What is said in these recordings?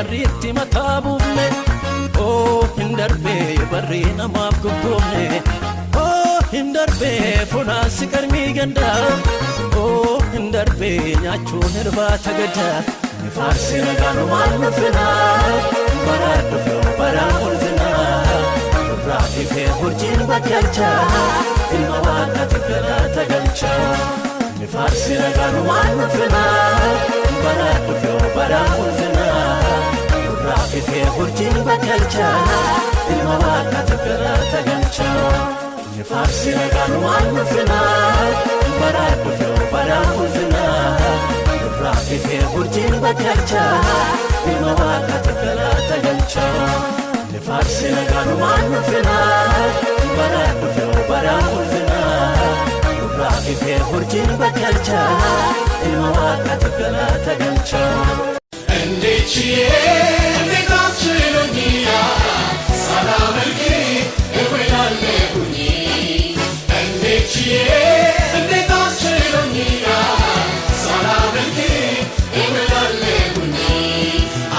barriitti mataa buufne hin darbee barriina maaf goggoomne hin darbee funaansi qarmii gandaa hin darbee nyaachuun irbaata gadaa ni faarsi nagaanumaan ulfinaa baraa dhufee baraa ulfinaa irraa ifee hurjiin bakkalchaa ilma waaqaatiif galaata galchaa ni faarsi nagaanumaan ulfinaa baraa dhufee baraa ulfinaa irraa ifee hurjiin bakkalchaa ilma waaqaatiif galaata galchaa ni faarsi nagaanumaan ulfinaa baraa dhufee baraa ulfinaa irraa ifee hurjiin bakkalchaa ilma waaqaatiif galaata galchaa ni faarsi nagaanumaan ulfinaa baraa dhufee baraa ulfinaa irraa ifee hurjiin bakkalchaa ilma waaqaatiif galaata galchaa እንዴችዬ እንዴት አስችሎኛል ሳላመልክ እውላለሁኝ እንዴችዬ እንዴት አስችሎኛል ሳላመልክ እውላለሁኝ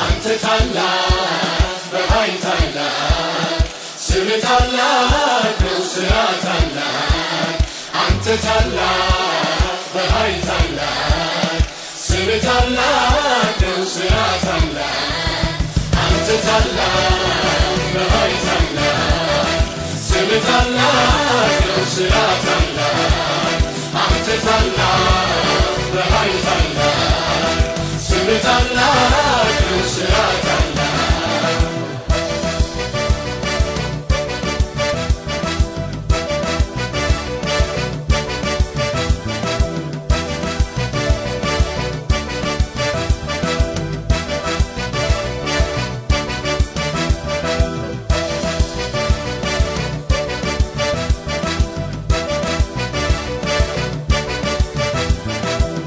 አንተ ታላቅ በኃይል ታላቅ ስምህ ታላቅ ነው ሥራ ታላቅ አንተ ታላቅ በኃይል ታላቅ ስምህ ታላቅ ነው ሥራ ታላቅ አንተ ታላቅ በኃይል ታላቅ ስምህ ታላቅ ነው ሥራ ታላቅ አንተ ታላቅ በኃይል ታላቅ